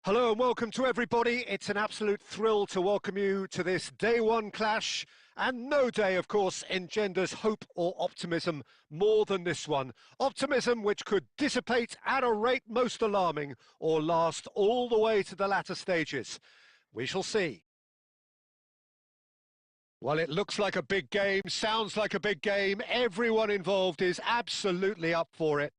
Hello and welcome to everybody. It's an absolute thrill to welcome you to this day one clash. And no day, of course, engenders hope or optimism more than this one. Optimism which could dissipate at a rate most alarming or last all the way to the latter stages. We shall see. Well, it looks like a big game, sounds like a big game. Everyone involved is absolutely up for it.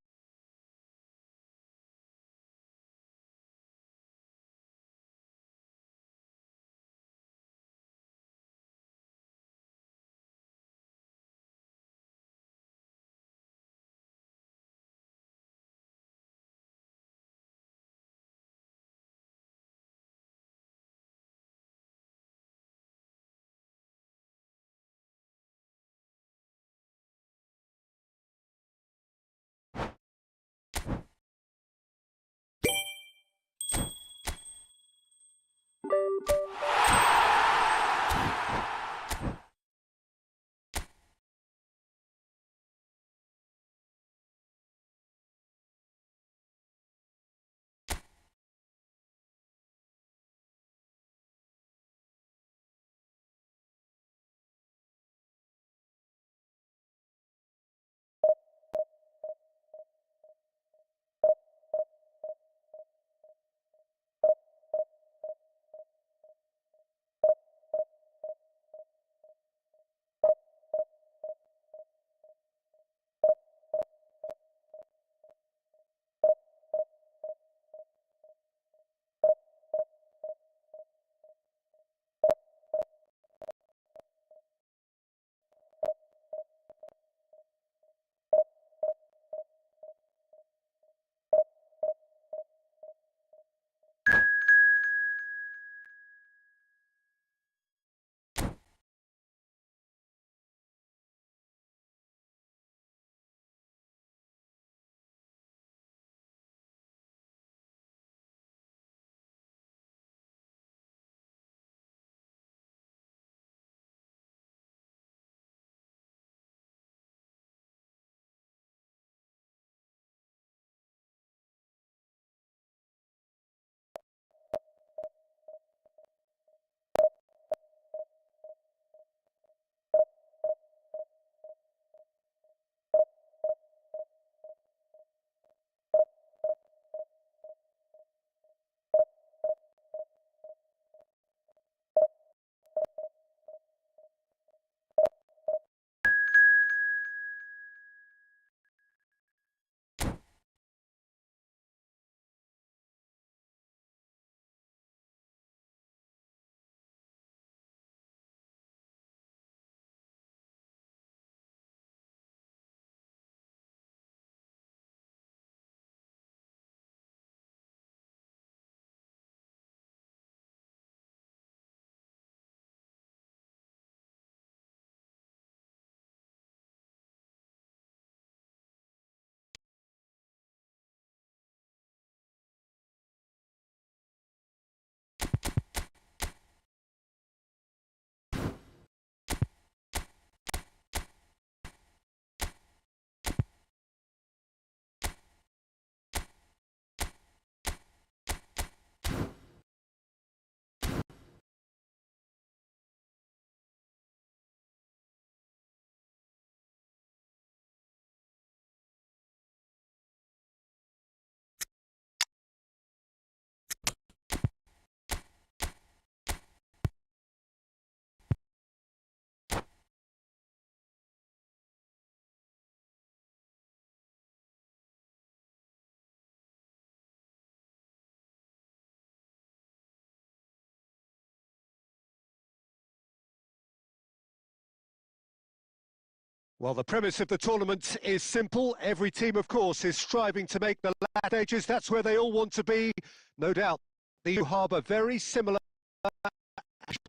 Well, the premise of the tournament is simple. Every team, of course, is striving to make the latter stages. That's where they all want to be. No doubt, the EU harbour very similar.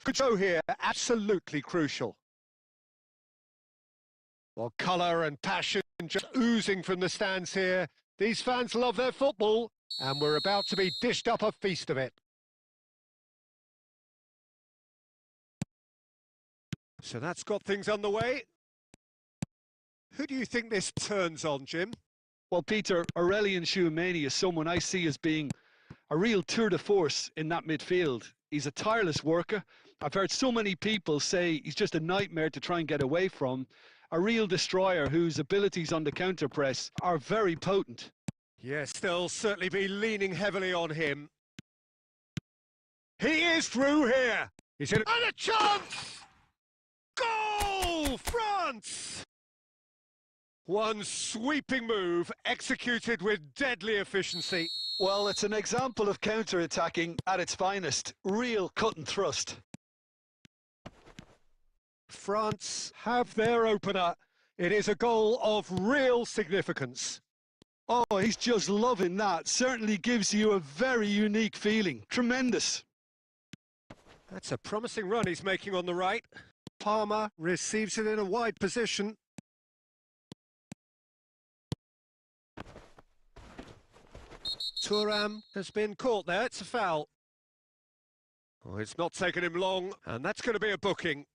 Good show here, absolutely crucial. Well, colour and passion just oozing from the stands here. These fans love their football, and we're about to be dished up a feast of it. So that's got things underway. Who do you think this turns on, Jim? Well, Peter, Aurelien Tchouameni is someone I see as being a real tour de force in that midfield. He's a tireless worker. I've heard so many people say he's just a nightmare to try and get away from. A real destroyer whose abilities on the counter-press are very potent. Yes, they'll certainly be leaning heavily on him. He is through here. He's in and a chance! Goal, France! One sweeping move, executed with deadly efficiency. Well, it's an example of counter-attacking at its finest. Real cut and thrust. France have their opener. It is a goal of real significance. Oh, he's just loving that. Certainly gives you a very unique feeling. Tremendous. That's a promising run he's making on the right. Palmer receives it in a wide position. Thuram has been caught there. It's a foul. Oh, it's not taken him long, and that's going to be a booking.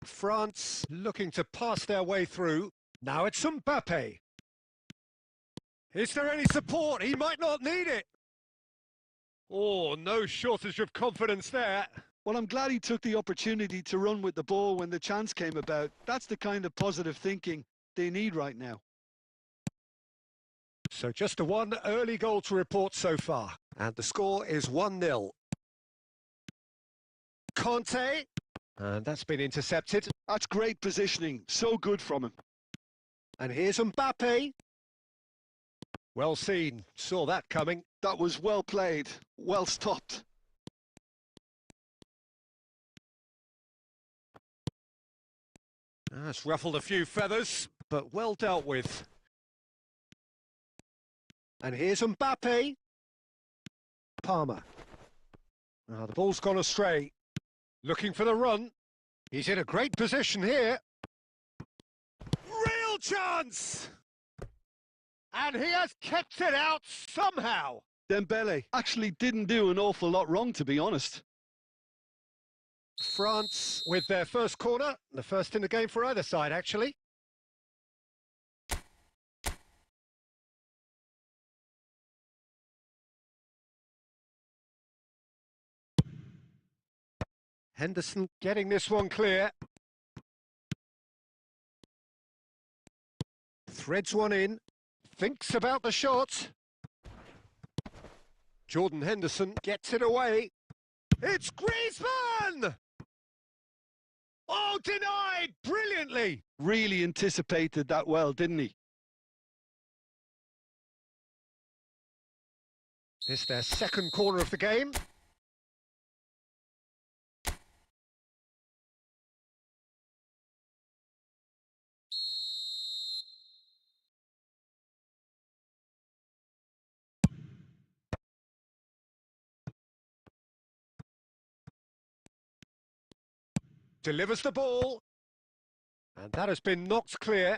France looking to pass their way through. Now it's Mbappe. Is there any support? He might not need it. Oh, no shortage of confidence there. Well, I'm glad he took the opportunity to run with the ball when the chance came about. That's the kind of positive thinking they need right now. So just a one early goal to report so far. And the score is 1-0. Conte. And that's been intercepted. That's great positioning. So good from him. And here's Mbappe. Well seen. Saw that coming. That was well played. Well stopped. That's ruffled a few feathers, but well dealt with. And here's Mbappe. Palmer. The ball's gone astray. Looking for the run. He's in a great position here. Real chance! And he has kept it out somehow. Dembele actually didn't do an awful lot wrong, to be honest. France with their first corner. The first in the game for either side, actually. Henderson getting this one clear. Threads one in. Thinks about the shot. Jordan Henderson gets it away. It's Griezmann! Oh, denied brilliantly. Really anticipated that well, didn't he? It's their second corner of the game. Delivers the ball. And that has been knocked clear.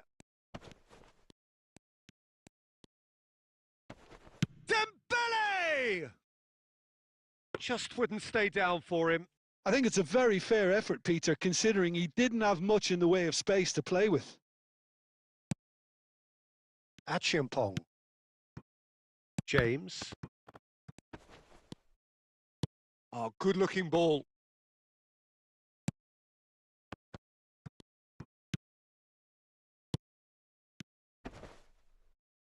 Dembele! Just wouldn't stay down for him. I think it's a very fair effort, Peter, considering he didn't have much in the way of space to play with. Achiampong. James. Oh, good-looking ball.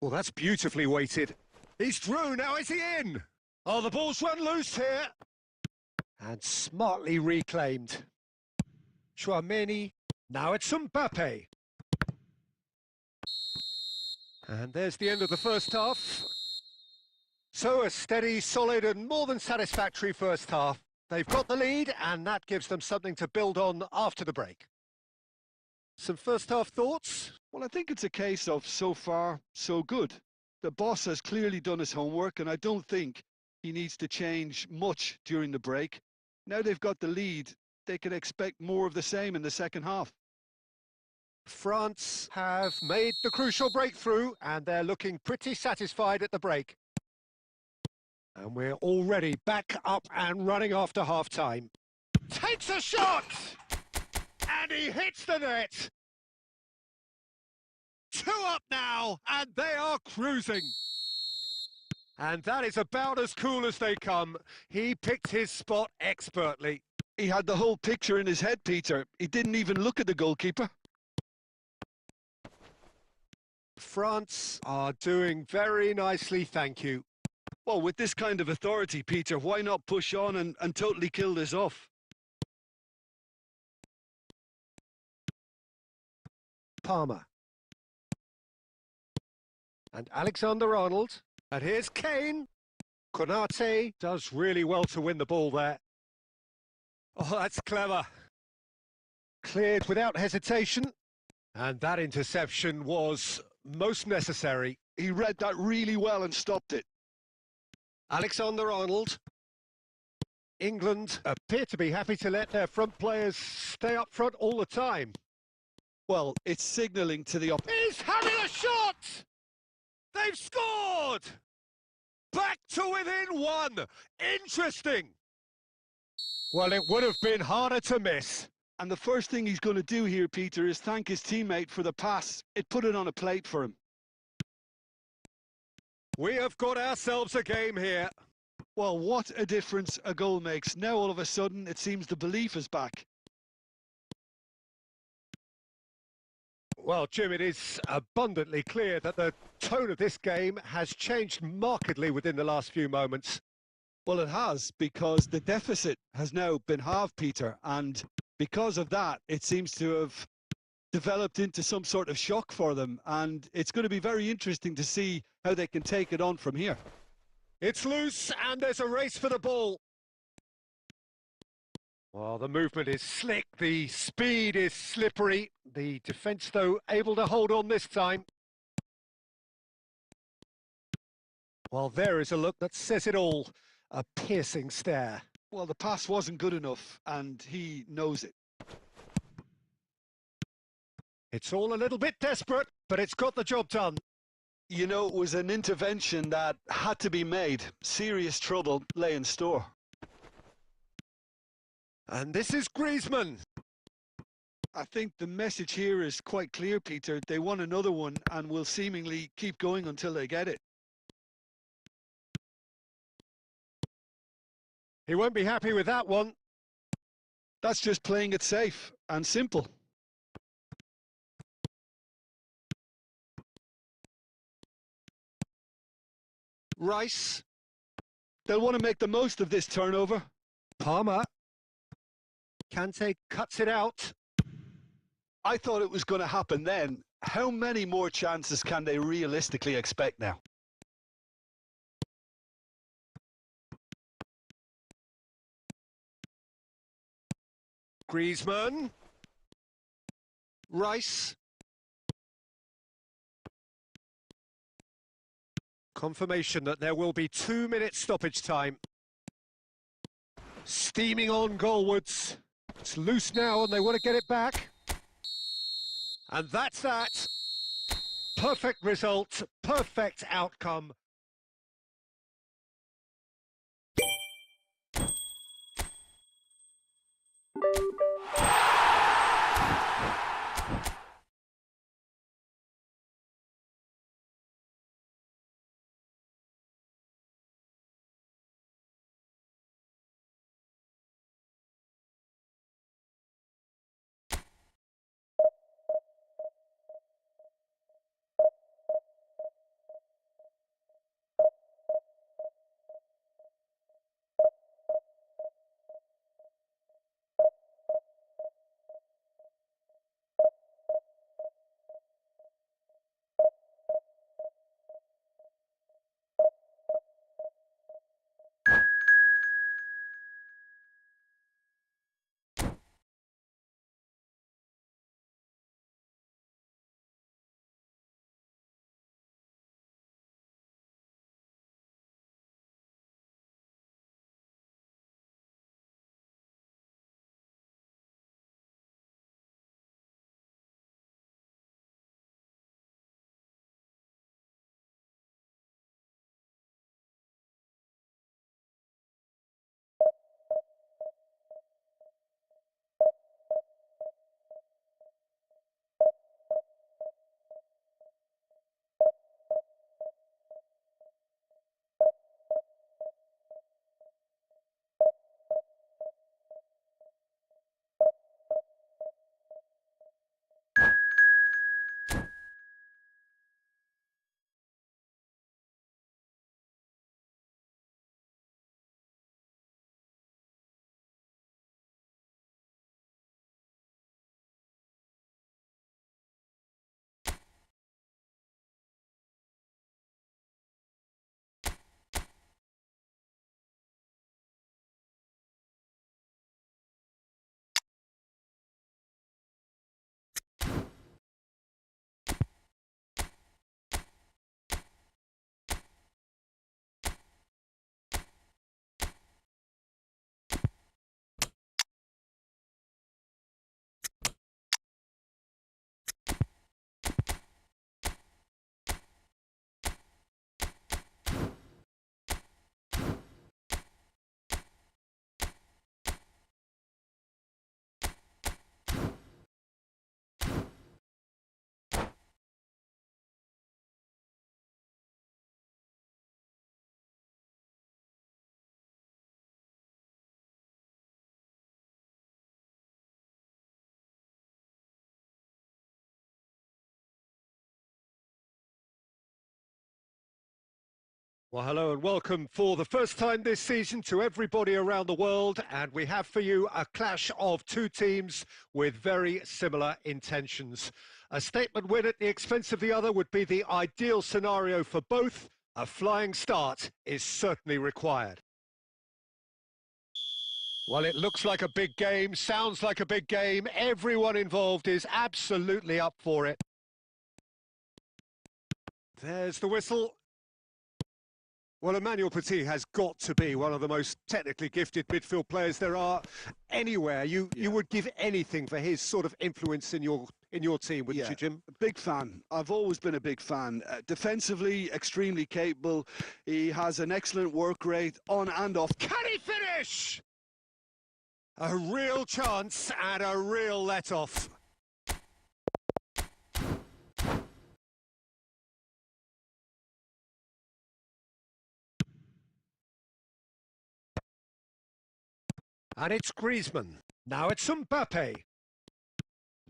Well, that's beautifully weighted. He's through, now is he in? Oh, the ball's run loose here. And smartly reclaimed. Chouameni, now it's Mbappe. And there's the end of the first half. So a steady, solid and more than satisfactory first half. They've got the lead and that gives them something to build on after the break. Some first half thoughts? Well, I think it's a case of so far, so good. The boss has clearly done his homework, and I don't think he needs to change much during the break. Now they've got the lead, they can expect more of the same in the second half. France have made the crucial breakthrough and they're looking pretty satisfied at the break. And we're already back up and running after half-time. Takes a shot! And he hits the net! 2 up now, and they are cruising. And that is about as cool as they come. He picked his spot expertly. He had the whole picture in his head, Peter. He didn't even look at the goalkeeper. France are doing very nicely, thank you. Well, with this kind of authority, Peter, why not push on and totally kill this off? Palmer. And Alexander-Arnold. And here's Kane. Konate does really well to win the ball there. Oh, that's clever. Cleared without hesitation. And that interception was most necessary. He read that really well and stopped it. Alexander-Arnold. England appear to be happy to let their front players stay up front all the time. Well, it's signalling to the He's having a shot! They've scored! Back to within 1. Interesting. Well, it would have been harder to miss. And the first thing he's going to do here, Peter, is thank his teammate for the pass. It put it on a plate for him. We have got ourselves a game here. Well, what a difference a goal makes. Now, all of a sudden, it seems the belief is back. Well, Jim, it is abundantly clear that the tone of this game has changed markedly within the last few moments. Well, it has, because the deficit has now been halved, Peter, and because of that, it seems to have developed into some sort of shock for them, and it's going to be very interesting to see how they can take it on from here. It's loose, and there's a race for the ball. Well, the movement is slick, the speed is slippery. The defence, though, able to hold on this time. Well, there is a look that says it all. A piercing stare. Well, the pass wasn't good enough, and he knows it. It's all a little bit desperate, but it's got the job done. You know, it was an intervention that had to be made. Serious trouble lay in store. And this is Griezmann. I think the message here is quite clear, Peter. They want another one and will seemingly keep going until they get it. He won't be happy with that one. That's just playing it safe and simple. Rice. They'll want to make the most of this turnover. Palmer. Kante cuts it out. I thought it was going to happen then. How many more chances can they realistically expect now? Griezmann. Rice. Confirmation that there will be 2 minutes stoppage time. Steaming on goalwards. It's loose now and they want to get it back. And that's that. Perfect result, perfect outcome. Well, hello and welcome for the first time this season to everybody around the world. And we have for you a clash of two teams with very similar intentions. A statement win at the expense of the other would be the ideal scenario for both. A flying start is certainly required. Well, it looks like a big game, sounds like a big game. Everyone involved is absolutely up for it. There's the whistle. Well, Emmanuel Petit has got to be one of the most technically gifted midfield players there are anywhere. You would give anything for his sort of influence in your team, wouldn't you, Jim? Big fan. I've always been a big fan. Defensively, extremely capable. He has an excellent work rate on and off. Can he finish? A real chance and a real let-off. And it's Griezmann. Now it's Mbappe.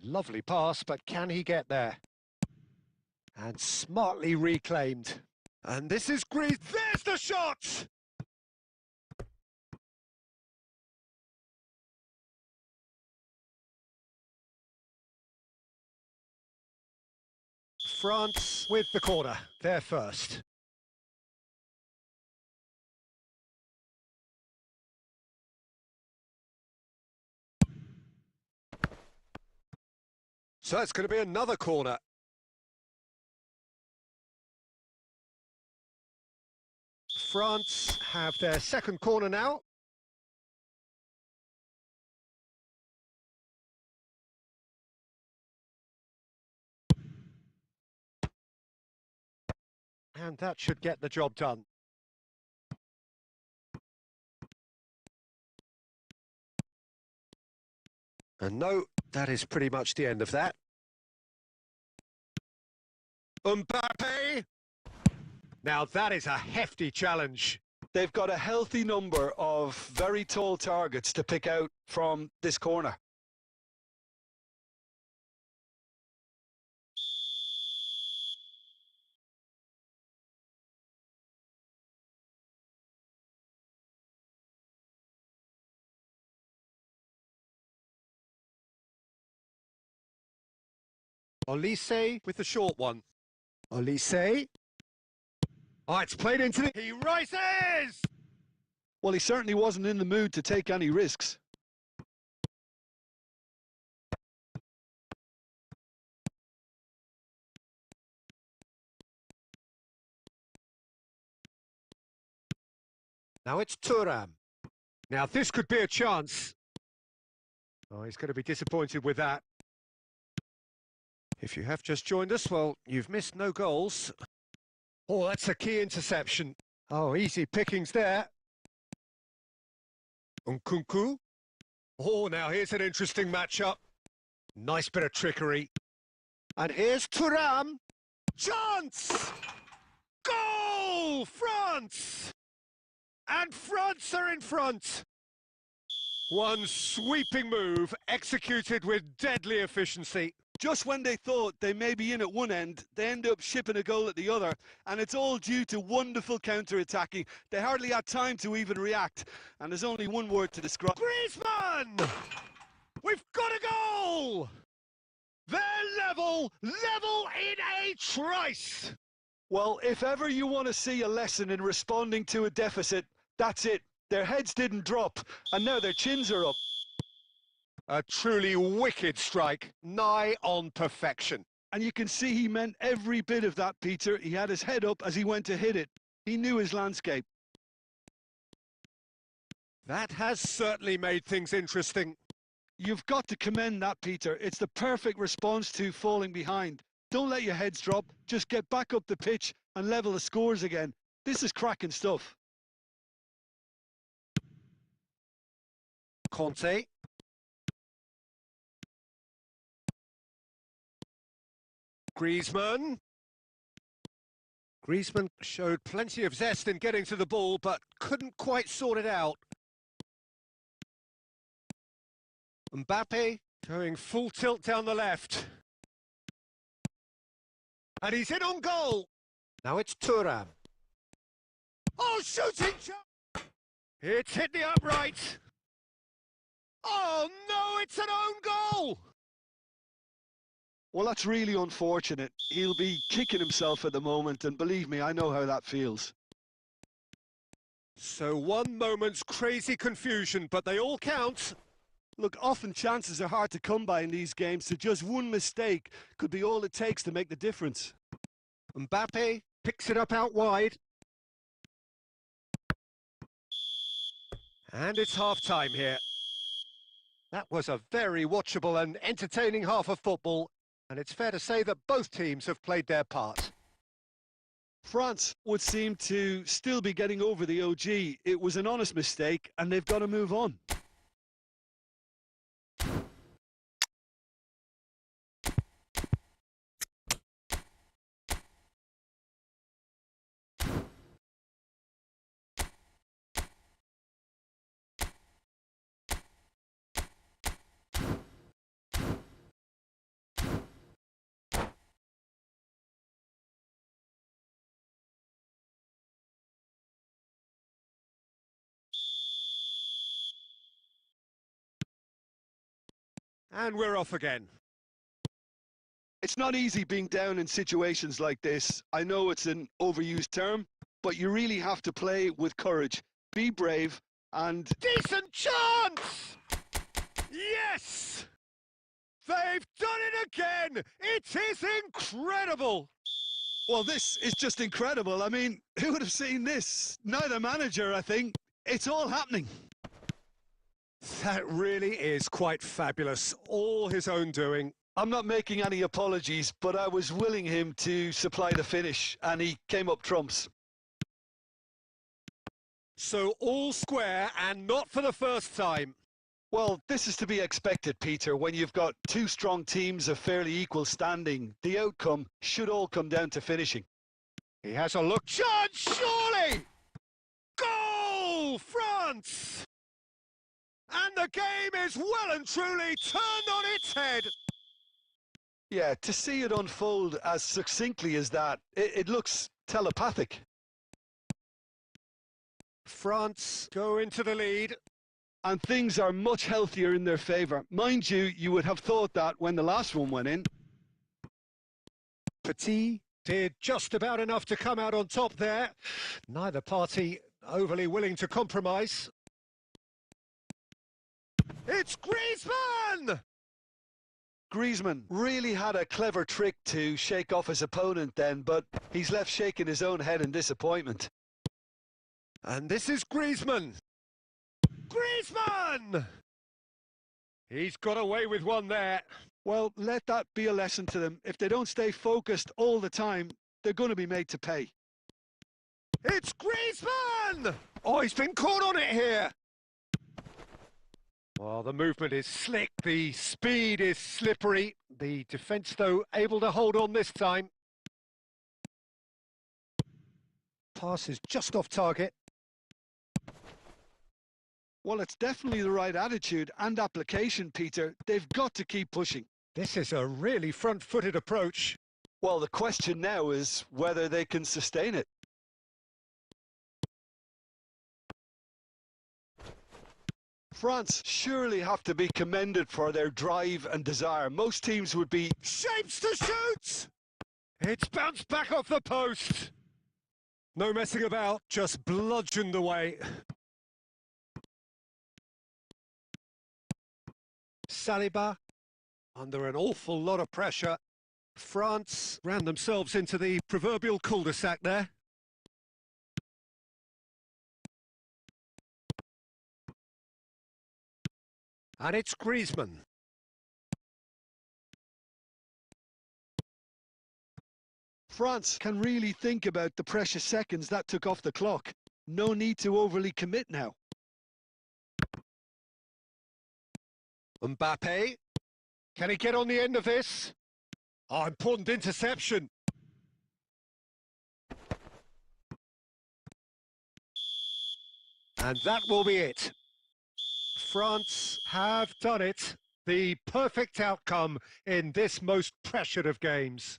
Lovely pass, but can he get there? And smartly reclaimed. And this is Griezmann. There's the shot! France with the corner. They're first. So it's going to be another corner. France have their second corner now. And that should get the job done. And no, that is pretty much the end of that. Mbappe! Now that is a hefty challenge. They've got a healthy number of very tall targets to pick out from this corner. Olise with the short one. Olise. Oh, it's played into the... He rises! Well, he certainly wasn't in the mood to take any risks. Now it's Thuram. Now this could be a chance. Oh, he's going to be disappointed with that. If you have just joined us, well, you've missed no goals. Oh, that's a key interception. Oh, easy pickings there. Nkunku. Oh, now here's an interesting matchup. Nice bit of trickery. And here's Thuram. Chance! Goal! France! And France are in front. One sweeping move executed with deadly efficiency. Just when they thought they may be in at one end, they end up shipping a goal at the other, and it's all due to wonderful counter-attacking. They hardly had time to even react, and there's only one word to describe. Griezmann! We've got a goal! They're level in a trice! Well, if ever you want to see a lesson in responding to a deficit, that's it. Their heads didn't drop, and now their chins are up. A truly wicked strike, nigh on perfection. And you can see he meant every bit of that, Peter. He had his head up as he went to hit it. He knew his landscape. That has certainly made things interesting. You've got to commend that, Peter. It's the perfect response to falling behind. Don't let your heads drop. Just get back up the pitch and level the scores again. This is cracking stuff. Conte. Griezmann. Griezmann showed plenty of zest in getting to the ball, but couldn't quite sort it out. Mbappe going full tilt down the left. And he's in on goal. Now it's Thuram. Oh, shooting shot! It's hit the upright. Oh no, it's an own goal! Well, that's really unfortunate. He'll be kicking himself at the moment, and believe me, I know how that feels. So one moment's crazy confusion, but they all count. Look, often chances are hard to come by in these games, so just one mistake could be all it takes to make the difference. Mbappe picks it up out wide. And it's half-time here. That was a very watchable and entertaining half of football, and it's fair to say that both teams have played their part. France would seem to still be getting over the OG. It was an honest mistake, and they've got to move on. And we're off again. It's not easy being down in situations like this. I know it's an overused term, but you really have to play with courage. Be brave and... Decent chance! Yes! They've done it again! It is incredible! Well, this is just incredible. I mean, who would have seen this? Neither manager, I think. It's all happening. That really is quite fabulous. All his own doing. I'm not making any apologies, but I was willing him to supply the finish, and he came up trumps. So all square, and not for the first time. Well, this is to be expected, Peter. When you've got two strong teams of fairly equal standing, the outcome should all come down to finishing. He has a look. Chance, surely! Goal, France! And the game is well and truly turned on its head. Yeah, to see it unfold as succinctly as that, it looks telepathic. France go into the lead. And things are much healthier in their favour. Mind you, you would have thought that when the last one went in. Petit did just about enough to come out on top there. Neither party overly willing to compromise. It's Griezmann! Griezmann really had a clever trick to shake off his opponent then, but he's left shaking his own head in disappointment. And this is Griezmann. Griezmann! He's got away with one there. Well, let that be a lesson to them. If they don't stay focused all the time, they're going to be made to pay. It's Griezmann! Oh, he's been caught on it here. Well, the movement is slick, the speed is slippery. The defence, though, able to hold on this time. Pass is just off target. Well, it's definitely the right attitude and application, Peter. They've got to keep pushing. This is a really front-footed approach. Well, the question now is whether they can sustain it. France surely have to be commended for their drive and desire. Most teams would be... Shapes to shoot! It's bounced back off the post. No messing about, just bludgeoned away. Saliba, under an awful lot of pressure. France ran themselves into the proverbial cul-de-sac there. And it's Griezmann. France can really think about the precious seconds that took off the clock. No need to overly commit now. Mbappe, can he get on the end of this? Oh, important interception. And that will be it. France have done it. The perfect outcome in this most pressured of games.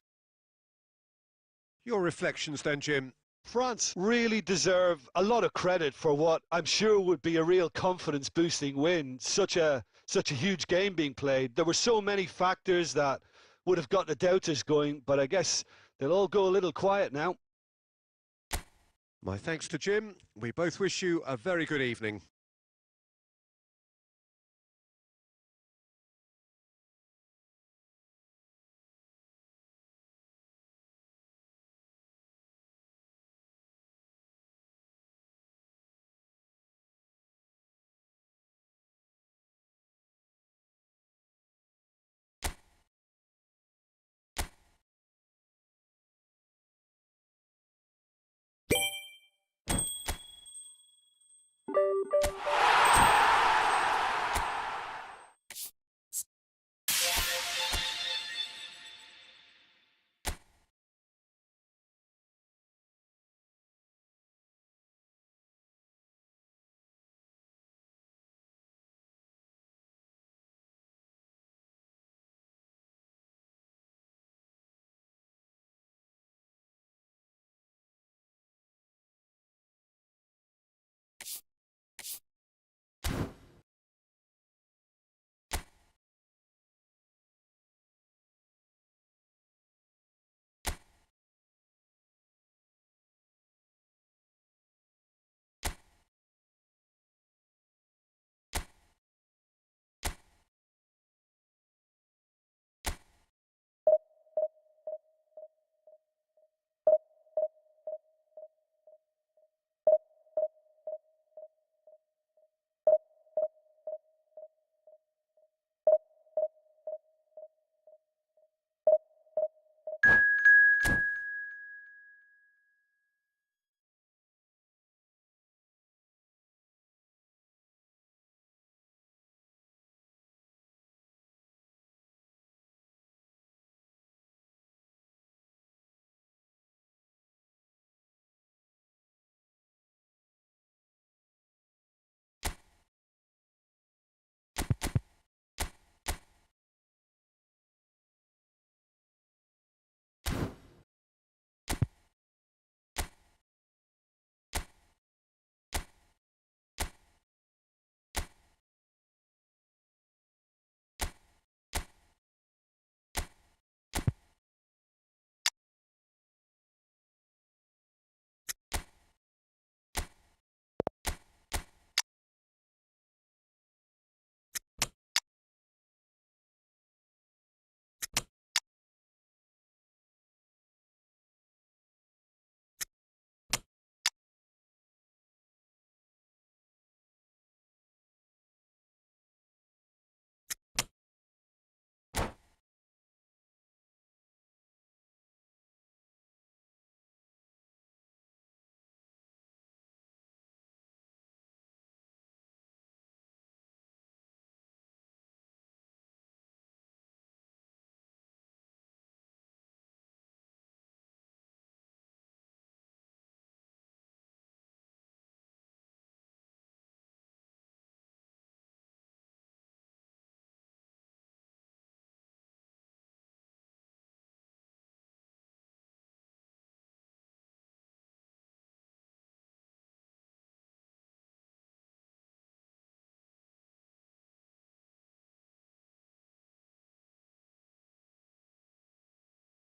Your reflections then, Jim? France really deserve a lot of credit for what I'm sure would be a real confidence-boosting win. Such a huge game being played. There were so many factors that would have got the doubters going, but I guess they'll all go a little quiet now. My thanks to Jim. We both wish you a very good evening.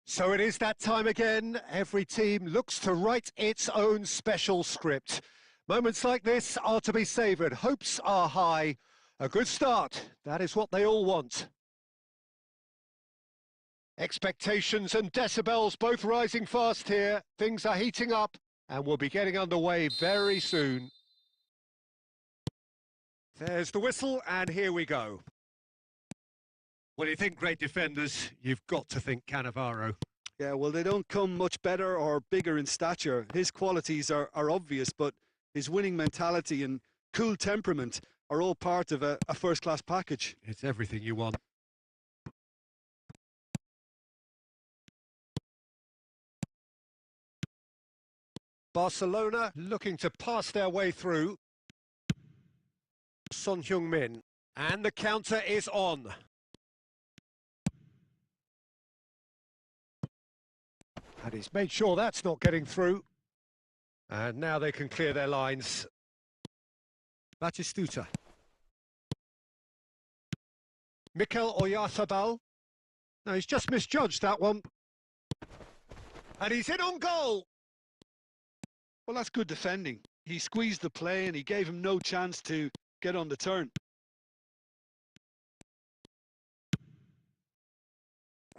So it is that time again. Every team looks to write its own special script. Moments like this are to be savoured. Hopes are high. A good start, that is what they all want. Expectations and decibels both rising fast here. Things are heating up and we'll be getting underway very soon. There's the whistle and here we go. When you think great defenders, you've got to think Cannavaro. Yeah, well, they don't come much better or bigger in stature. His qualities are obvious, but his winning mentality and cool temperament are all part of a first-class package. It's everything you want. Barcelona looking to pass their way through. Son Heung-min. And the counter is on. And he's made sure that's not getting through. And now they can clear their lines. Batistuta. Mikel Oyarzabal. No, he's just misjudged that one. And he's in on goal. Well, that's good defending. He squeezed the play and he gave him no chance to get on the turn.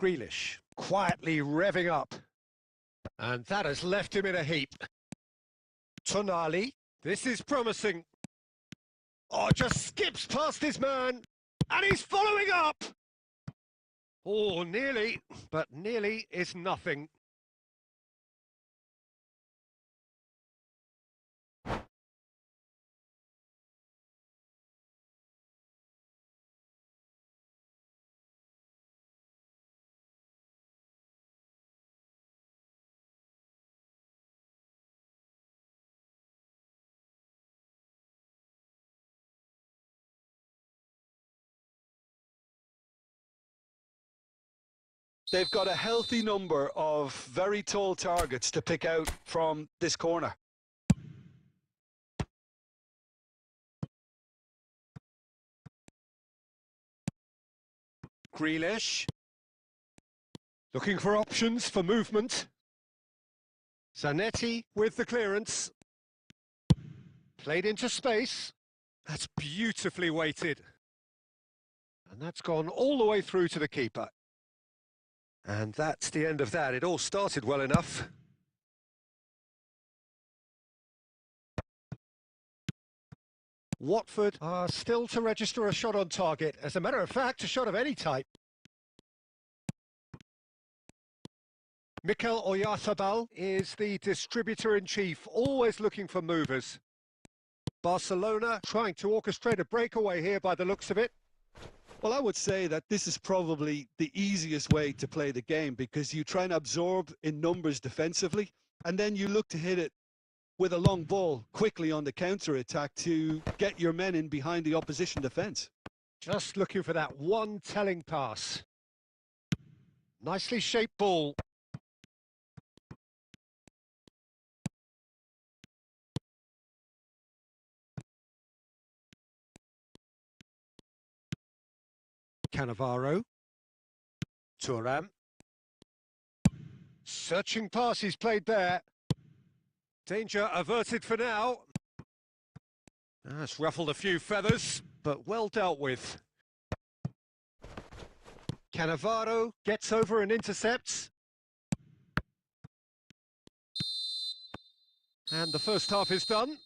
Grealish quietly revving up. And that has left him in a heap. Tonali, this is promising. Oh, just skips past his man. And he's following up. Oh, nearly, but nearly is nothing. They've got a healthy number of very tall targets to pick out from this corner. Grealish. Looking for options for movement. Zanetti with the clearance. Played into space. That's beautifully weighted. And that's gone all the way through to the keeper. And that's the end of that. It all started well enough. Watford are still to register a shot on target. As a matter of fact, a shot of any type. Mikel Oyarzabal is the distributor-in-chief, always looking for movers. Barcelona trying to orchestrate a breakaway here by the looks of it. Well, I would say that this is probably the easiest way to play the game because you try and absorb in numbers defensively and then you look to hit it with a long ball quickly on the counter-attack to get your men in behind the opposition defence. Just looking for that one telling pass. Nicely shaped ball. Cannavaro. Thuram. Searching pass he's played there. Danger averted for now. That's ruffled a few feathers, but well dealt with. Cannavaro gets over and intercepts. And the first half is done.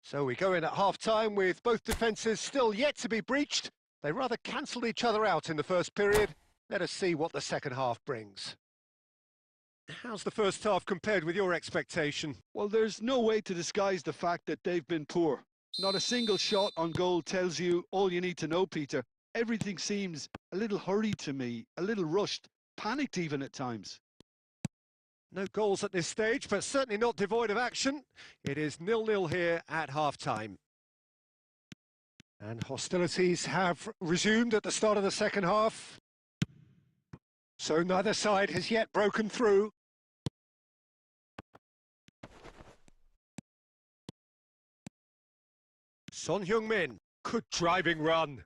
So we go in at half-time with both defences still yet to be breached. They rather cancelled each other out in the first period. Let us see what the second half brings. How's the first half compared with your expectation? Well, there's no way to disguise the fact that they've been poor. Not a single shot on goal tells you all you need to know, Peter. Everything seems a little hurried to me, a little rushed, panicked even at times. No goals at this stage, but certainly not devoid of action. It is 0-0 here at half-time. And hostilities have resumed at the start of the second half. So neither side has yet broken through. Son Heung-min, good driving run.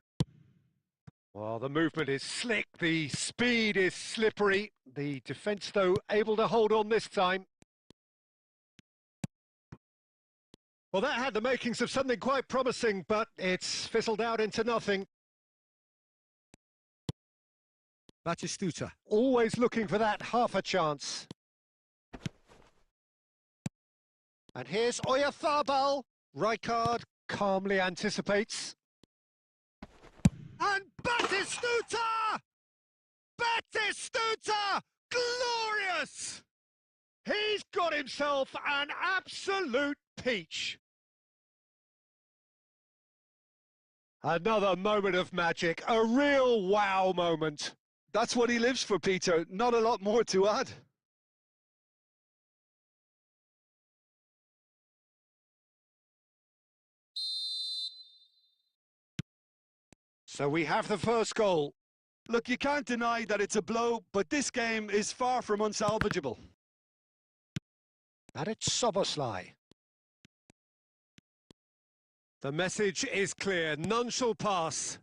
Well, the movement is slick, the speed is slippery. The defence, though, able to hold on this time. Well, that had the makings of something quite promising, but it's fizzled out into nothing. Batistuta. Always looking for that half a chance. And here's Oyarzabal. Rijkaard calmly anticipates. And Batistuta! Batistuta! Glorious! He's got himself an absolute peach. Another moment of magic, a real wow moment. That's what he lives for, Peter. Not a lot more to add. So we have the first goal. Look, you can't deny that it's a blow, but this game is far from unsalvageable. And it's Soboslai. The message is clear. None shall pass.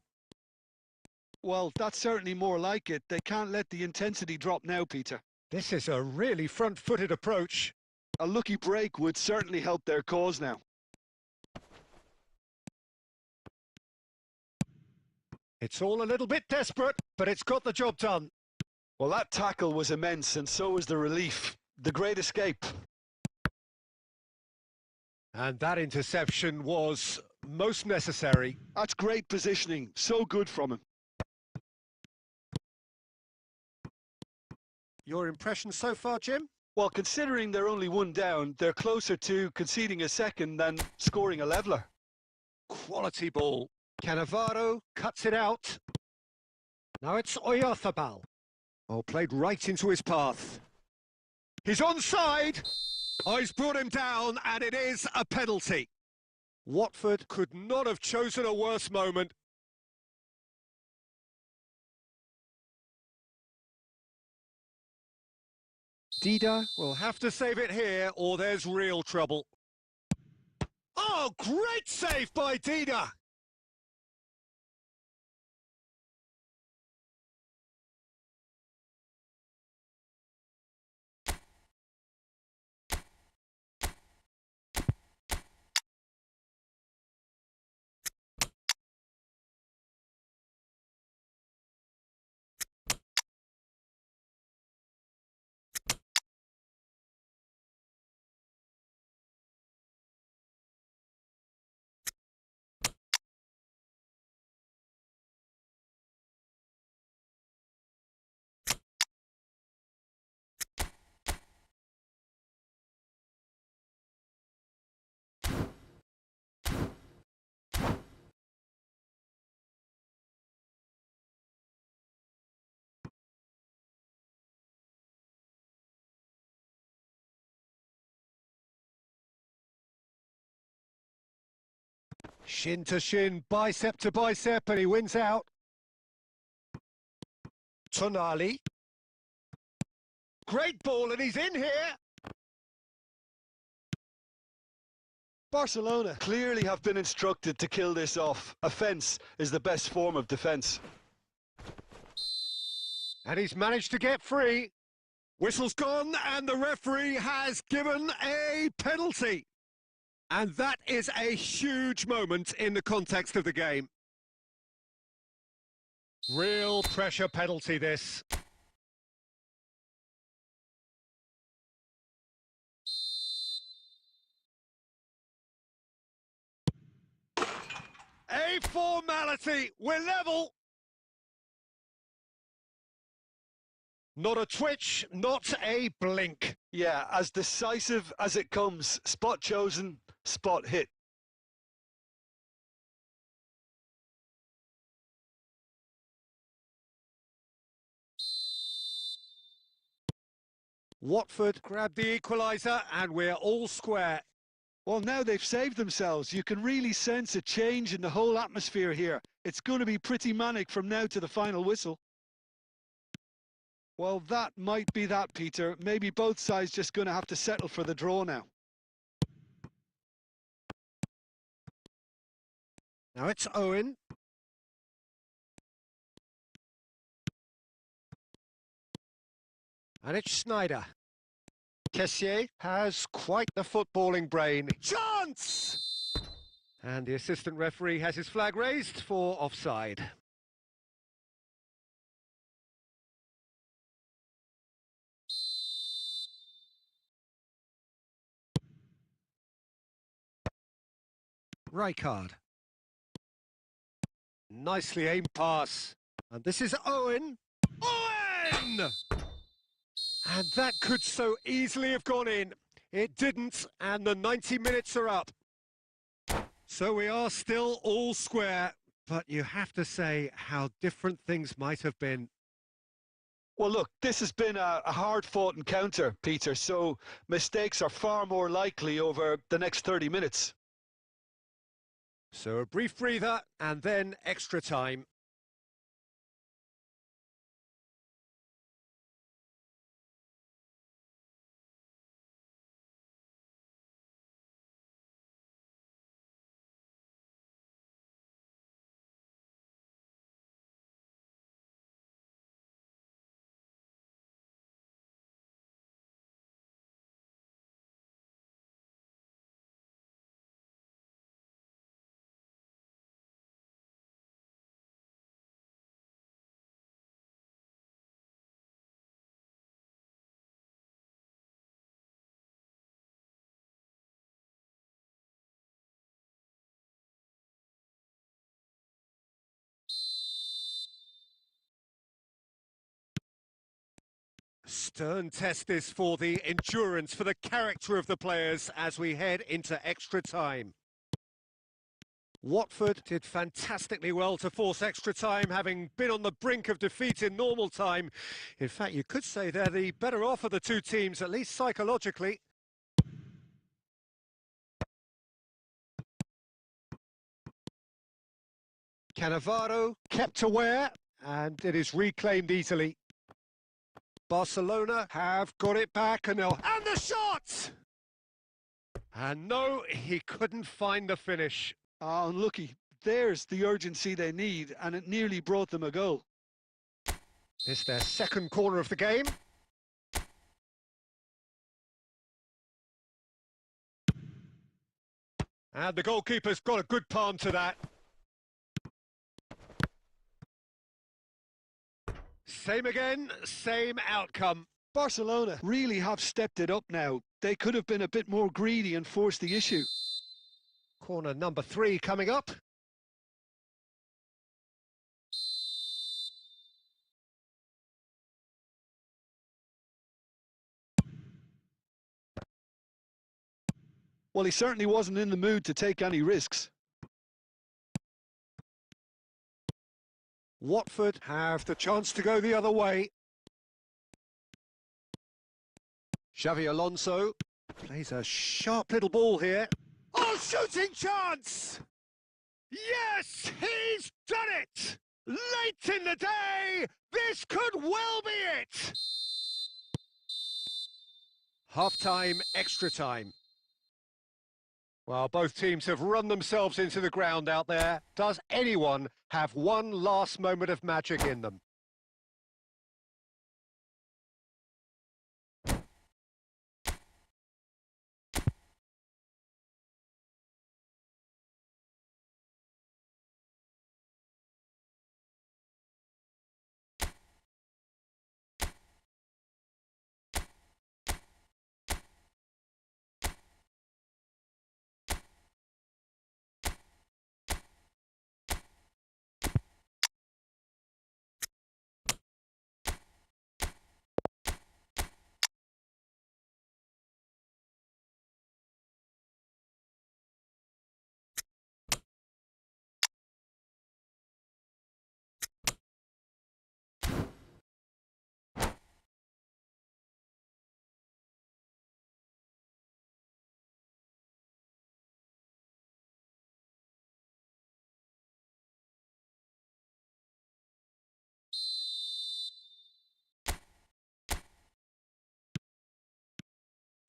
Well, that's certainly more like it. They can't let the intensity drop now, Peter. This is a really front-footed approach. A lucky break would certainly help their cause now. It's all a little bit desperate, but it's got the job done. Well, that tackle was immense, and so was the relief. The great escape. And that interception was most necessary. That's great positioning. So good from him. Your impression so far, Jim? Well, considering they're only one down, they're closer to conceding a second than scoring a leveller. Quality ball. Cannavaro cuts it out. Now it's Oyarzabal. Oh, played right into his path. He's onside. Oh, he's brought him down, and it is a penalty. Watford could not have chosen a worse moment. Dida will have to save it here, or there's real trouble. Oh, great save by Dida! Shin to shin, bicep to bicep, and he wins out. Tonali. Great ball, and he's in here. Barcelona clearly have been instructed to kill this off. Offence is the best form of defence. And he's managed to get free. Whistle's gone, and the referee has given a penalty. And that is a huge moment in the context of the game. Real pressure penalty, this. A formality. We're level. Not a twitch, not a blink. Yeah, as decisive as it comes. Spot chosen, spot hit. Watford grabbed the equaliser, and we're all square. Well, now they've saved themselves. You can really sense a change in the whole atmosphere here. It's going to be pretty manic from now to the final whistle. Well, that might be that, Peter. Maybe both sides just going to have to settle for the draw now. Now it's Owen. And it's Snyder. Kessié has quite the footballing brain. Chance! And the assistant referee has his flag raised for offside. Rijkaard. Nicely aimed pass. And this is Owen. Owen! And that could so easily have gone in. It didn't, and the 90 minutes are up. So we are still all square, but you have to say how different things might have been. Well, look, this has been a hard-fought encounter, Peter, so mistakes are far more likely over the next 30 minutes. So a brief breather, and then extra time. Stern test this for the endurance, for the character of the players as we head into extra time. Watford did fantastically well to force extra time, having been on the brink of defeat in normal time. In fact, you could say they're the better off of the two teams, at least psychologically. Cannavaro kept aware, and it is reclaimed easily. Barcelona have got it back, and the shot! And no, he couldn't find the finish. Ah, unlucky. There's the urgency they need, and it nearly brought them a goal. It's their second corner of the game. And the goalkeeper's got a good palm to that. Same again, same outcome. Barcelona really have stepped it up now. They could have been a bit more greedy and forced the issue. Corner number 3 coming up. Well, he certainly wasn't in the mood to take any risks. Watford have the chance to go the other way. Xavi Alonso plays a sharp little ball here. Oh, shooting chance! Yes, he's done it! Late in the day, this could well be it! Half-time, extra time. Well, both teams have run themselves into the ground out there. Does anyone have one last moment of magic in them?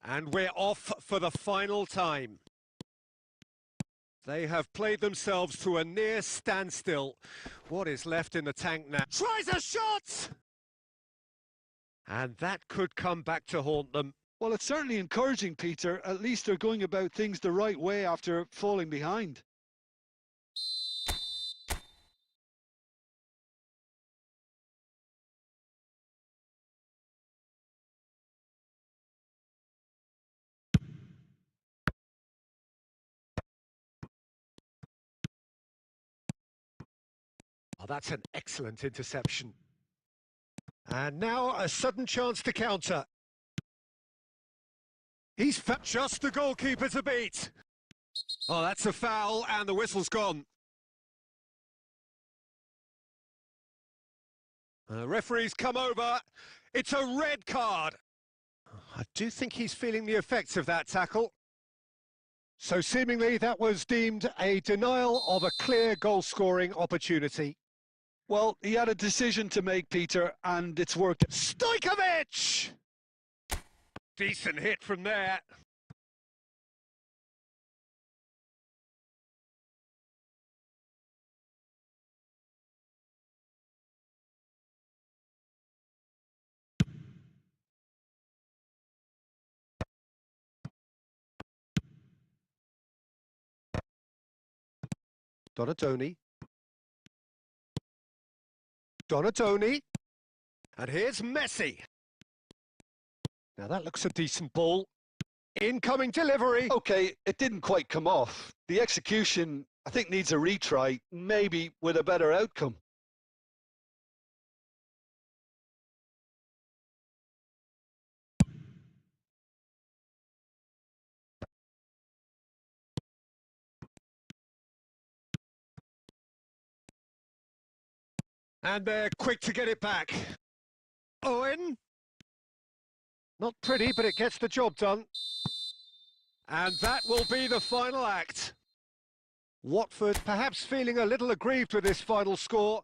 And we're off for the final time. They have played themselves to a near standstill. What is left in the tank now? Tries a shot! And that could come back to haunt them. Well, it's certainly encouraging, Peter. At least they're going about things the right way after falling behind. Oh, that's an excellent interception. And now a sudden chance to counter. He's just the goalkeeper to beat. Oh, that's a foul, and the whistle's gone. The referee's come over. It's a red card. I do think he's feeling the effects of that tackle. So seemingly that was deemed a denial of a clear goal-scoring opportunity. Well, he had a decision to make, Peter, and it's worked. Stojkovic! Decent hit from there. Donatoni. And here's Messi. Now that looks a decent ball. Incoming delivery. Okay, it didn't quite come off. The execution, I think, needs a retry, maybe with a better outcome. And they're quick to get it back. Owen. Not pretty, but it gets the job done. And that will be the final act. Watford perhaps feeling a little aggrieved with this final score.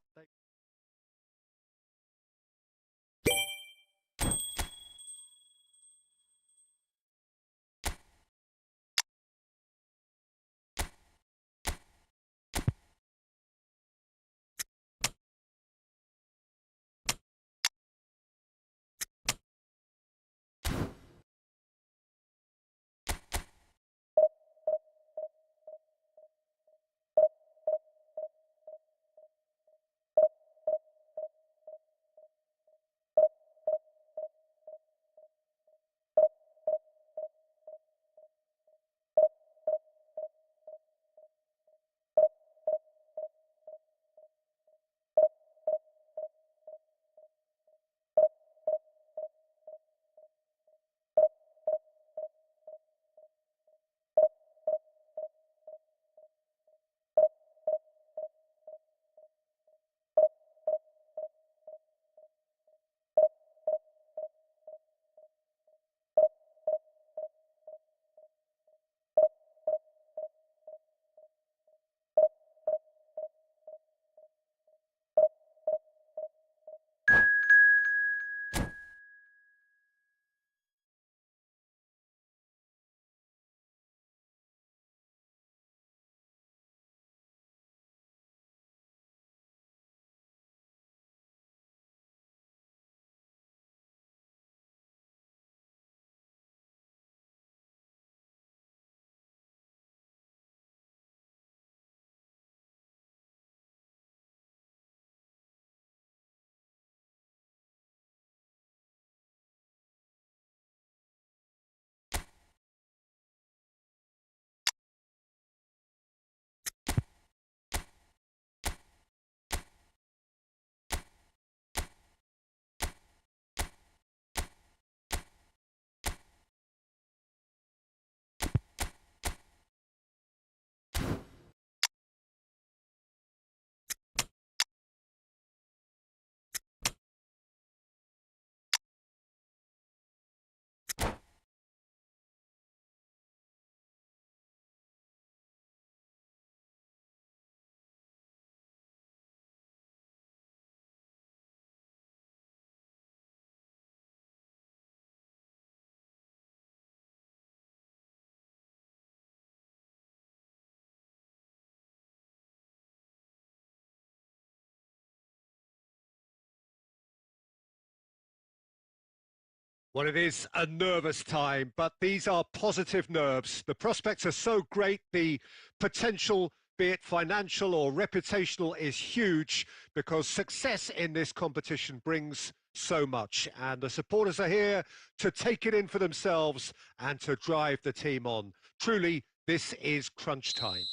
Well, it is a nervous time, but these are positive nerves. The prospects are so great. The potential, be it financial or reputational, is huge because success in this competition brings so much. And the supporters are here to take it in for themselves and to drive the team on. Truly, this is crunch time.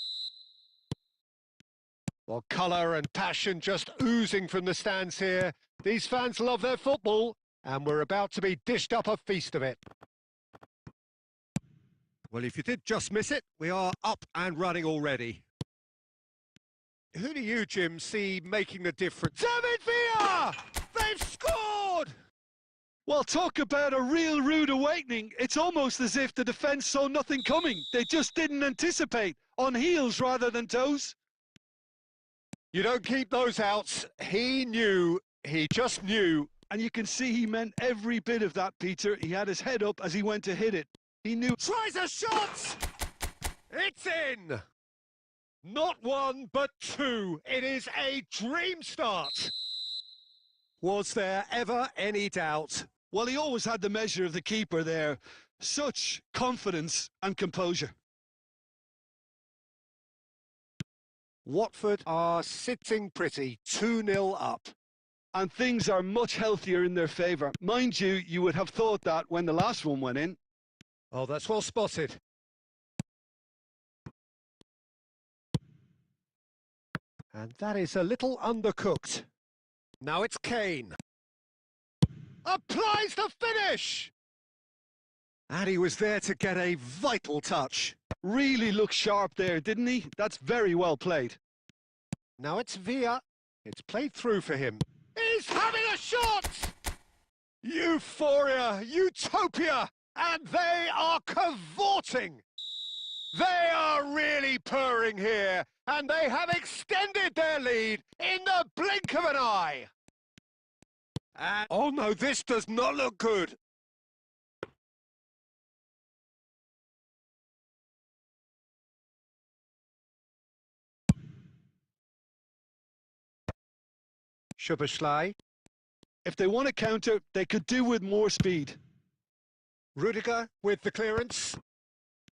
Well, colour and passion just oozing from the stands here. These fans love their football. And we're about to be dished up a feast of it. Well, if you did just miss it, we are up and running already. Who do you, Jim, see making the difference? David Villa! They've scored! Well, talk about a real rude awakening. It's almost as if the defence saw nothing coming. They just didn't anticipate, on heels rather than toes. You don't keep those outs. He knew, he just knew. And you can see he meant every bit of that, Peter. He had his head up as he went to hit it. He knew. Tries a shot! It's in! Not one, but two. It is a dream start. Was there ever any doubt? Well, he always had the measure of the keeper there. Such confidence and composure. Watford are sitting pretty, 2-0 up. And things are much healthier in their favour. Mind you, you would have thought that when the last one went in. Oh, that's well spotted. And that is a little undercooked. Now it's Kane. Applies the finish! And he was there to get a vital touch. Really looked sharp there, didn't he? That's very well played. Now it's Villa. It's played through for him. He's having a shot! Euphoria, utopia, and they are cavorting. They are really purring here, and they have extended their lead in the blink of an eye. And, oh no, this does not look good. Szoboszlai. If they want to counter, they could do with more speed. Rudiger with the clearance.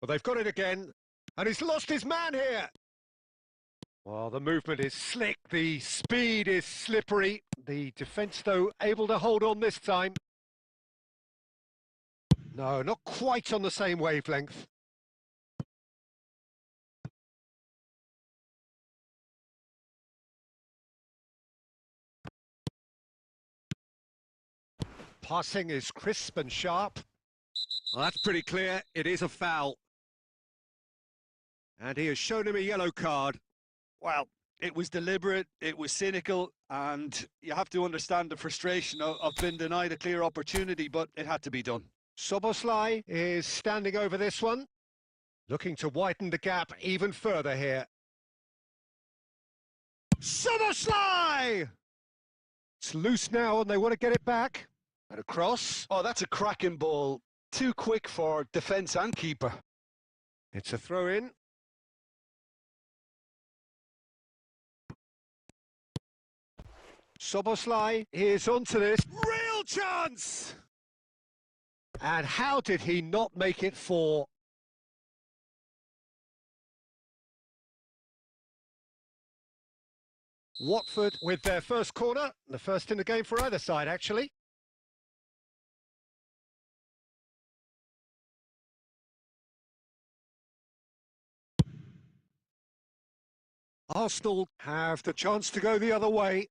Well, they've got it again, and he's lost his man here. Well, the movement is slick, the speed is slippery. The defence, though, able to hold on this time. No, not quite on the same wavelength. Passing is crisp and sharp. Well, that's pretty clear. It is a foul. And he has shown him a yellow card. Well, it was deliberate, it was cynical, and you have to understand the frustration of being denied a clear opportunity, but it had to be done. Szoboszlai is standing over this one, looking to widen the gap even further here. Szoboszlai! It's loose now and they want to get it back. And across. Oh, that's a cracking ball. Too quick for defence and keeper. It's a throw-in. Szoboszlai is onto this. Real chance! And how did he not make it 4? Watford with their first corner, the first in the game for either side, actually. Arsenal have the chance to go the other way.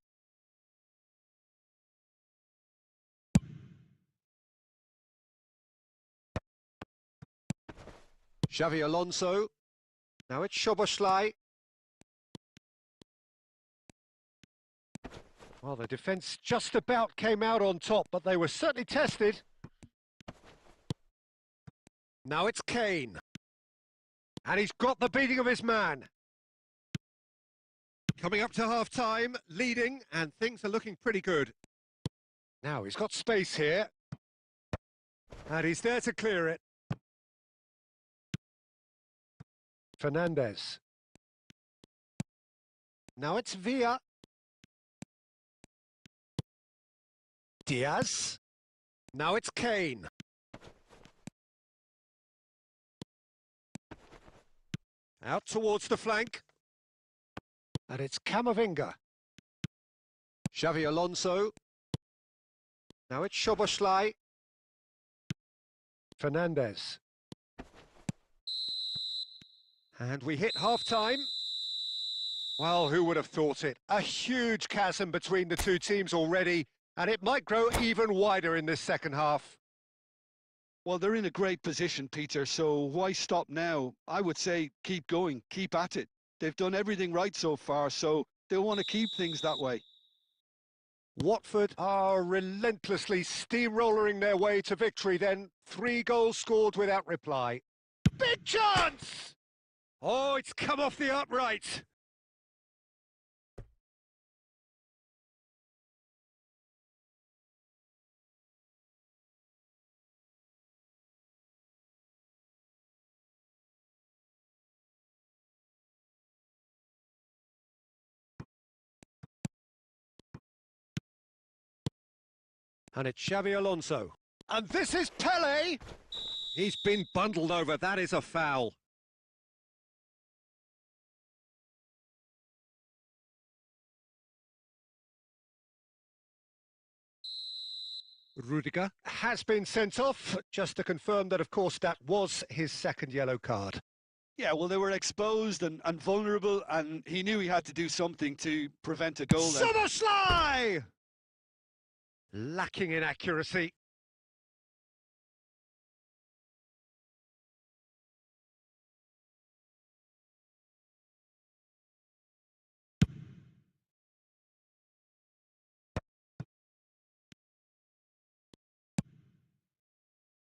Xavi Alonso. Now it's Szoboszlai. Well, the defence just about came out on top, but they were certainly tested. Now it's Kane. And he's got the beating of his man. Coming up to half-time, leading, and things are looking pretty good. Now he's got space here. And he's there to clear it. Fernandes. Now it's Villa. Diaz. Now it's Kane. Out towards the flank. And it's Camavinga. Xavi Alonso. Now it's Szoboszlai. Fernandes. And we hit half-time. Well, who would have thought it? A huge chasm between the two teams already, and it might grow even wider in this second half. Well, they're in a great position, Peter, so why stop now? I would say keep going, keep at it. They've done everything right so far, so they'll want to keep things that way. Watford are relentlessly steamrolling their way to victory then. 3 goals scored without reply. Big chance! Oh, it's come off the upright. And it's Xavi Alonso. And this is Pele! He's been bundled over. That is a foul. Rudiger has been sent off, just to confirm that, of course, that was his second yellow card. Yeah, well, they were exposed and vulnerable, and he knew he had to do something to prevent a goal there. Szoboszlai! Lacking in accuracy.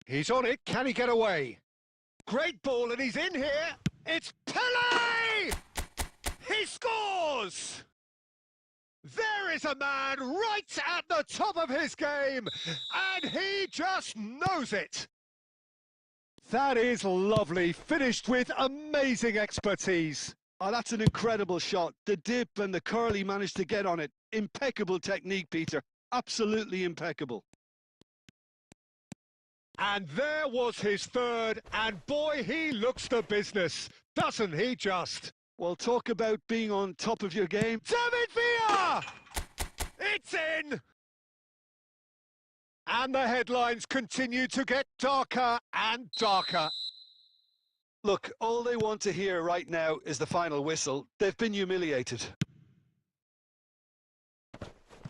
He's on it. Can he get away? Great ball, and he's in here. It's Pele! He scores! There is a man right at the top of his game, and he just knows it. That is lovely, finished with amazing expertise. Oh, that's an incredible shot. The dip and the curl he managed to get on it. Impeccable technique, Peter. Absolutely impeccable. And there was his third, and boy, he looks the business, doesn't he just? Well, talk about being on top of your game. David Villa! It's in! And the headlines continue to get darker and darker. Look, all they want to hear right now is the final whistle. They've been humiliated.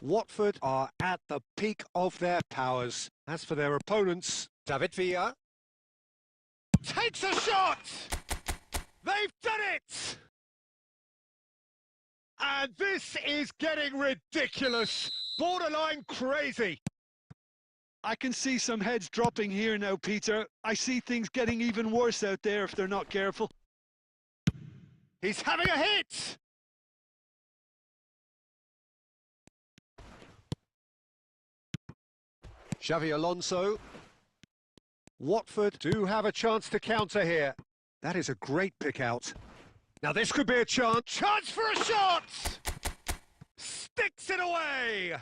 Watford are at the peak of their powers. As for their opponents, David Villa takes a shot! They've done it! And this is getting ridiculous, borderline crazy. I can see some heads dropping here now, Peter. I see things getting even worse out there if they're not careful. He's having a hit! Xavi Alonso. Watford do have a chance to counter here. That is a great pick out. Now this could be a chance. Chance for a shot! Sticks it away!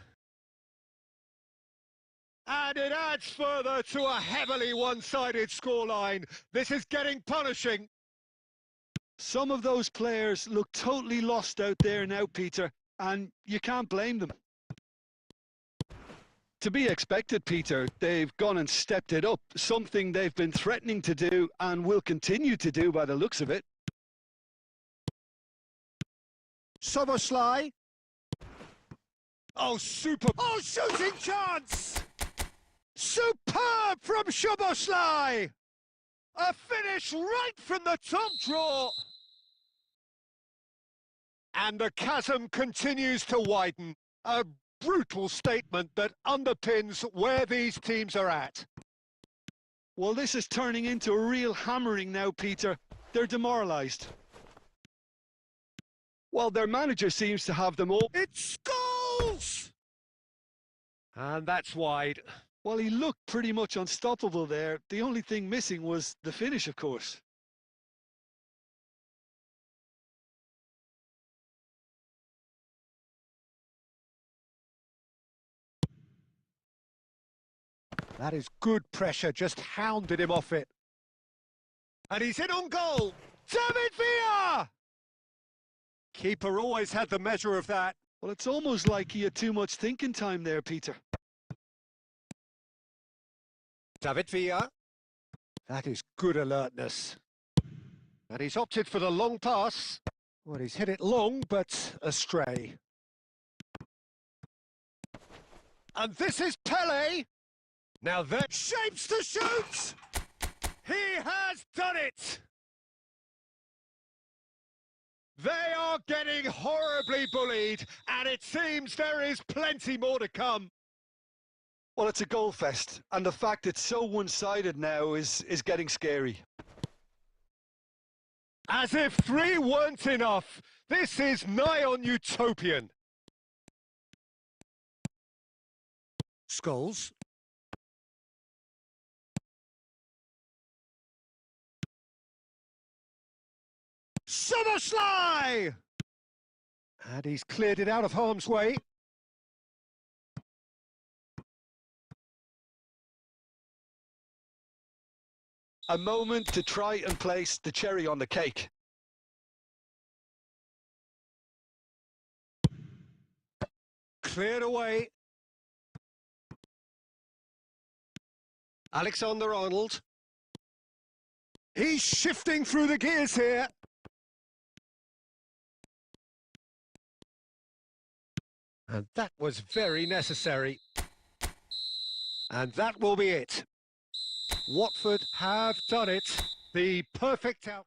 And it adds further to a heavily one-sided scoreline. This is getting punishing. Some of those players look totally lost out there now, Peter, and you can't blame them. To be expected, Peter. They've gone and stepped it up, something they've been threatening to do and will continue to do by the looks of it. Soboslai. Oh, super. Oh, shooting chance! Superb from Soboslai! A finish right from the top draw. And the chasm continues to widen. A brutal statement that underpins where these teams are at. Well, this is turning into a real hammering now, Peter. They're demoralised. Well, their manager seems to have them all. It's goals! And that's wide. Well, he looked pretty much unstoppable there. The only thing missing was the finish, of course. That is good pressure, just hounded him off it. And he's in on goal. David Villa! Keeper always had the measure of that. Well, it's almost like he had too much thinking time there, Peter. David Villa. That is good alertness. And he's opted for the long pass. Well, he's hit it long, but astray. And this is Pele. Now that shapes to shoot! He has done it! They are getting horribly bullied, and it seems there is plenty more to come. Well, it's a goal fest, and the fact it's so one-sided now is getting scary. As if 3 weren't enough, this is nigh on utopian. Scholes. Soboslai! And he's cleared it out of harm's way. A moment to try and place the cherry on the cake. Cleared away. Alexander-Arnold. He's shifting through the gears here. And that was very necessary. And that will be it. Watford have done it. The perfect out.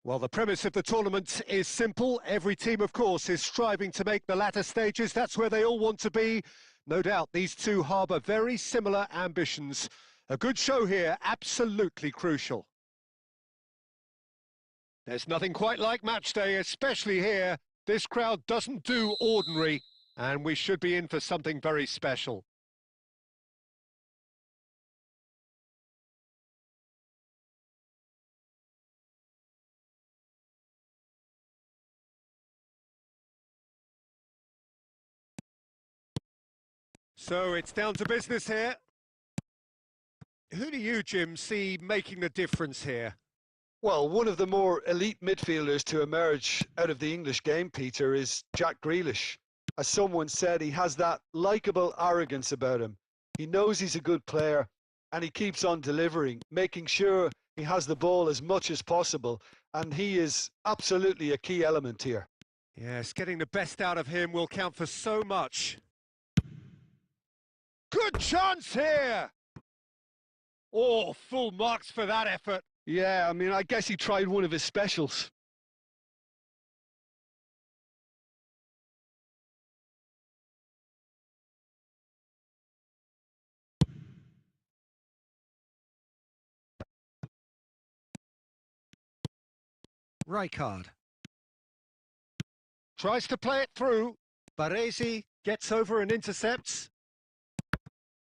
Well, the premise of the tournament is simple. Every team, of course, is striving to make the latter stages. That's where they all want to be. No doubt these two harbour very similar ambitions. A good show here, absolutely crucial. There's nothing quite like match day, especially here. This crowd doesn't do ordinary, and we should be in for something very special. So it's down to business here. Who do you, Jim, see making the difference here? Well, one of the more elite midfielders to emerge out of the English game, Peter, is Jack Grealish. As someone said, he has that likeable arrogance about him. He knows he's a good player, and he keeps on delivering, making sure he has the ball as much as possible, and he is absolutely a key element here. Yes, getting the best out of him will count for so much. Good chance here! Oh, full marks for that effort. Yeah, I mean, I guess he tried one of his specials. Rijkaard tries to play it through. Baresi gets over and intercepts.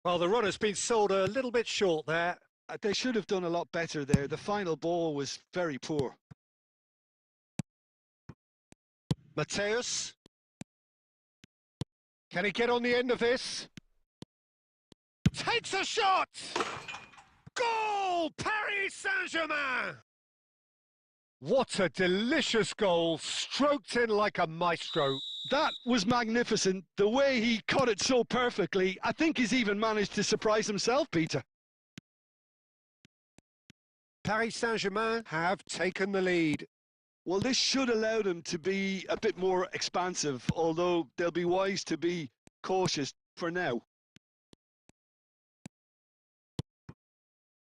Well, the run has been sold a little bit short there. They should have done a lot better there. The final ball was very poor. Mateus. Can he get on the end of this? Takes a shot! Goal! Paris Saint-Germain! What a delicious goal, stroked in like a maestro. That was magnificent. The way he caught it so perfectly, I think he's even managed to surprise himself, Peter. Paris Saint-Germain have taken the lead. Well, this should allow them to be a bit more expansive, although they'll be wise to be cautious for now.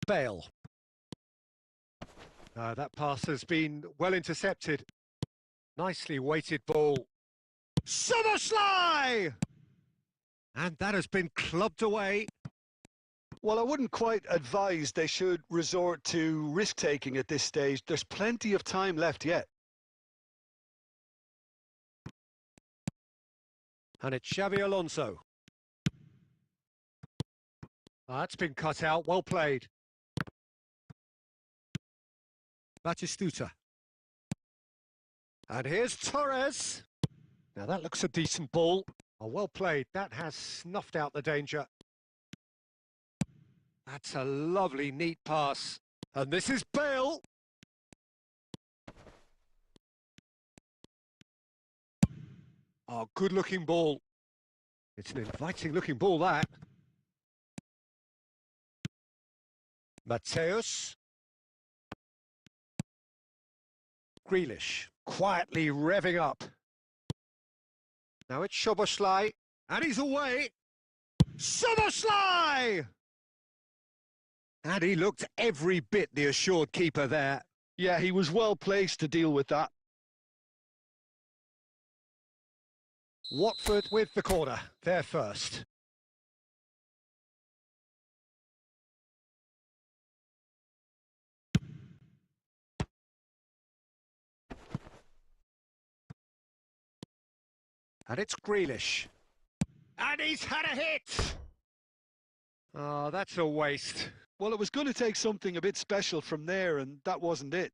Bale. That pass has been well intercepted. Nicely weighted ball. Szoboszlai! And that has been clubbed away. Well, I wouldn't quite advise they should resort to risk-taking at this stage. There's plenty of time left yet. And it's Xavi Alonso. That's been cut out, well played. Batistuta. And here's Torres. Now that looks a decent ball. Oh, well played. That has snuffed out the danger. That's a lovely, neat pass. And this is Bale. Oh, good-looking ball. It's an inviting-looking ball, that. Mateus. Grealish, quietly revving up. Now it's Szoboszlai, and he's away. Szoboszlai! And he looked every bit the assured keeper there. Yeah, he was well placed to deal with that. Watford with the corner, they're first. And it's Grealish. And he's had a hit! Oh, that's a waste. Well, it was going to take something a bit special from there, and that wasn't it.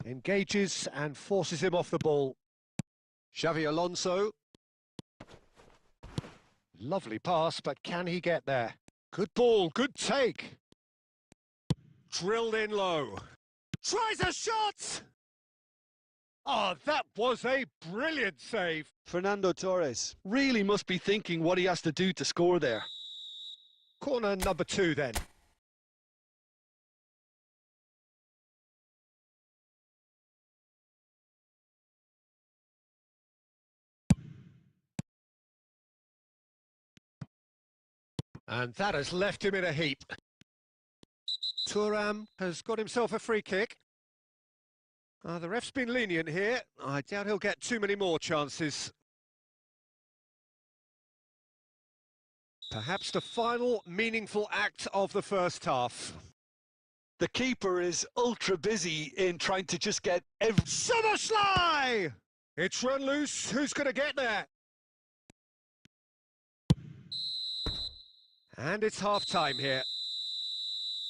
Engages and forces him off the ball. Xavi Alonso. Lovely pass, but can he get there? Good ball, good take. Drilled in low. Tries a shot! Oh, that was a brilliant save. Fernando Torres. Really must be thinking what he has to do to score there. Corner number 2 then. And that has left him in a heap. Thuram has got himself a free kick. The ref's been lenient here. I doubt he'll get too many more chances. Perhaps the final meaningful act of the first half. The keeper is ultra busy in trying to just get every... Summerslide! It's run loose. Who's going to get there? And it's half-time here.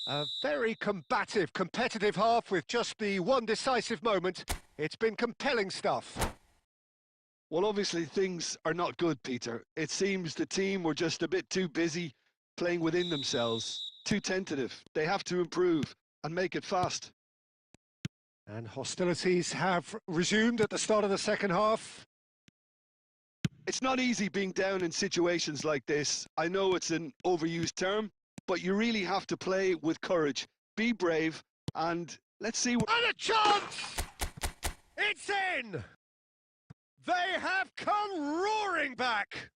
A very combative, competitive half with just the one decisive moment. It's been compelling stuff. Well, obviously things are not good, Peter. It seems the team were just a bit too busy playing within themselves, too tentative. They have to improve and make it fast. And hostilities have resumed at the start of the second half. It's not easy being down in situations like this. I know it's an overused term, but you really have to play with courage. Be brave, and let's see... And a chance! It's in! They have come roaring back!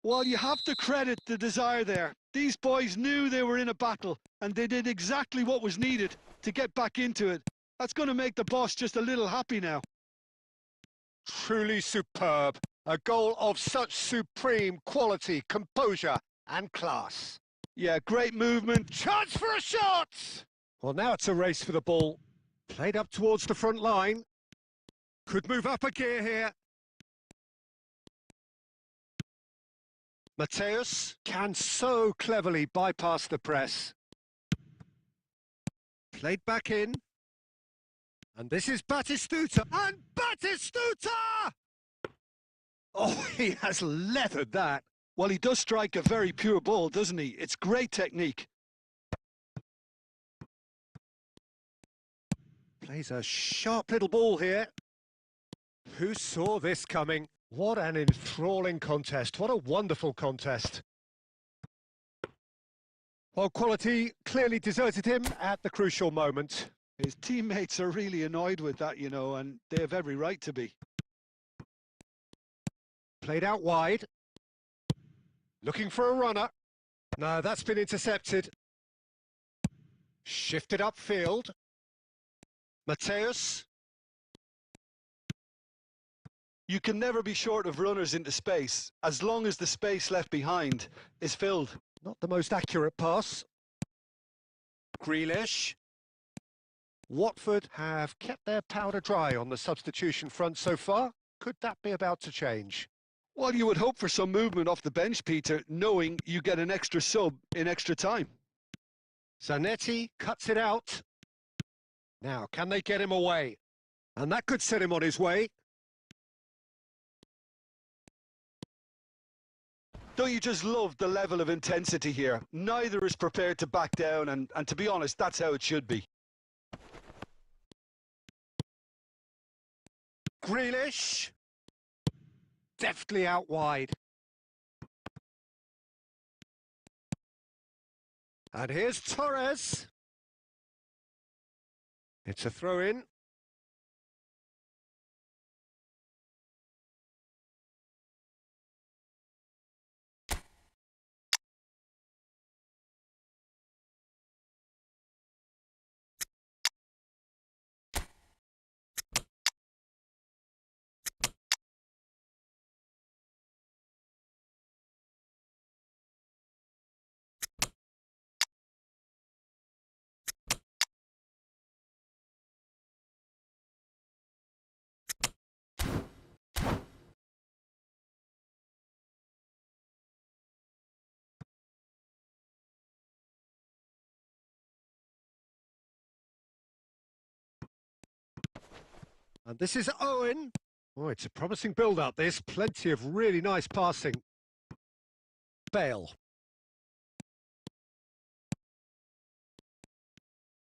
Well, you have to credit the desire there. These boys knew they were in a battle, and they did exactly what was needed to get back into it. That's going to make the boss just a little happy now. Truly superb. A goal of such supreme quality, composure and class. Yeah, great movement. Chance for a shot! Well, now it's a race for the ball. Played up towards the front line. Could move up a gear here. Mateus can so cleverly bypass the press. Played back in. And this is Batistuta. And Batistuta! Oh, he has leathered that. Well, he does strike a very pure ball, doesn't he? It's great technique. Plays a sharp little ball here. Who saw this coming? What an enthralling contest. What a wonderful contest. Well, quality clearly deserted him at the crucial moment. His teammates are really annoyed with that, you know, and they have every right to be. Played out wide. Looking for a runner. No, that's been intercepted. Shifted upfield. Mateus. You can never be short of runners into space, as long as the space left behind is filled. Not the most accurate pass. Grealish. Watford have kept their powder dry on the substitution front so far. Could that be about to change? Well, you would hope for some movement off the bench, Peter, knowing you get an extra sub in extra time. Zanetti cuts it out. Now, can they get him away? And that could set him on his way. Don't you just love the level of intensity here? Neither is prepared to back down, and to be honest, that's how it should be. Grealish. Deftly out wide. And here's Torres. It's a throw-in. And this is Owen. Oh, it's a promising build-up, this. Plenty of really nice passing. Bale.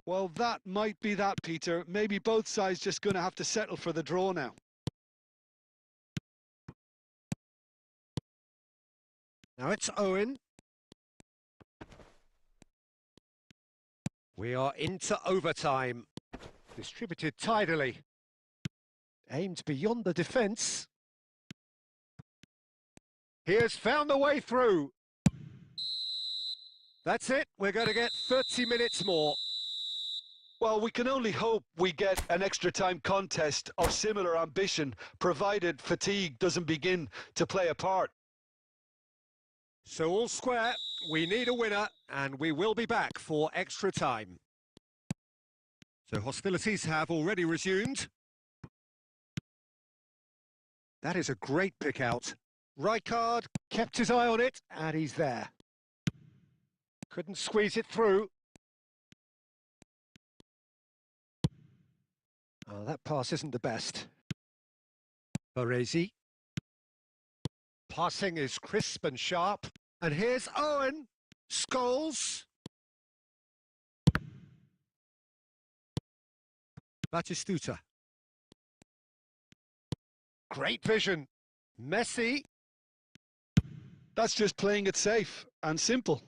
Well, that might be that, Peter. Maybe both sides just going to have to settle for the draw now. Now it's Owen. We are into overtime. Distributed tidily. Aimed beyond the defence. He has found the way through. That's it. We're going to get 30 minutes more. Well, we can only hope we get an extra time contest of similar ambition, provided fatigue doesn't begin to play a part. So all square, we need a winner, and we will be back for extra time. So hostilities have already resumed. That is a great pick out. Rijkaard kept his eye on it, and he's there. Couldn't squeeze it through. Oh, that pass isn't the best. Baresi. Passing is crisp and sharp. And here's Owen. Scholes. Batistuta. Great vision. Messi. That's just playing it safe and simple.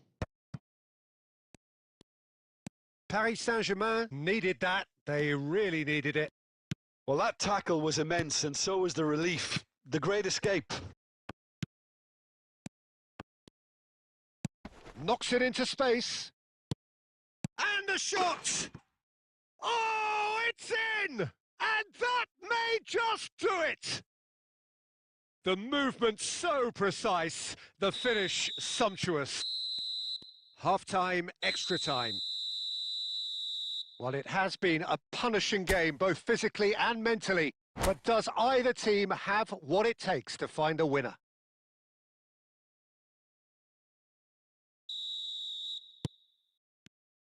Paris Saint-Germain needed that. They really needed it. Well, that tackle was immense, and so was the relief. The great escape. Knocks it into space. And the shot! Oh, it's in! And that may just do it! The movement so precise, the finish sumptuous. Half-time, extra time. Well, it has been a punishing game, both physically and mentally. But does either team have what it takes to find a winner?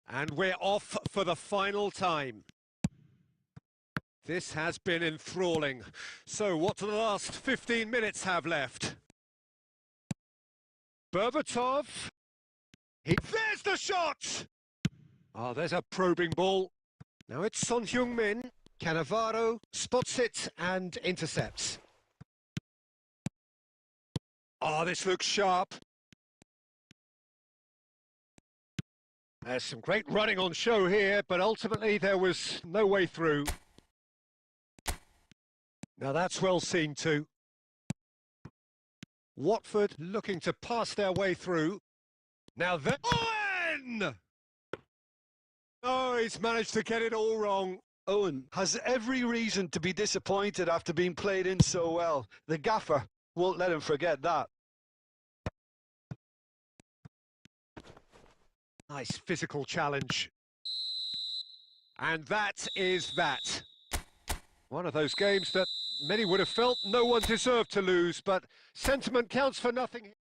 And we're off for the final time. This has been enthralling. So what do the last 15 minutes have left? Berbatov. There's the shot! Oh, there's a probing ball. Now it's Son Heung-min. Cannavaro spots it and intercepts. Oh, this looks sharp. There's some great running on show here, but ultimately there was no way through. Now that's well seen too. Watford looking to pass their way through. Now then... Owen! Oh, he's managed to get it all wrong. Owen has every reason to be disappointed after being played in so well. The gaffer won't let him forget that. Nice physical challenge. And that is that. One of those games that many would have felt no one deserved to lose, but sentiment counts for nothing.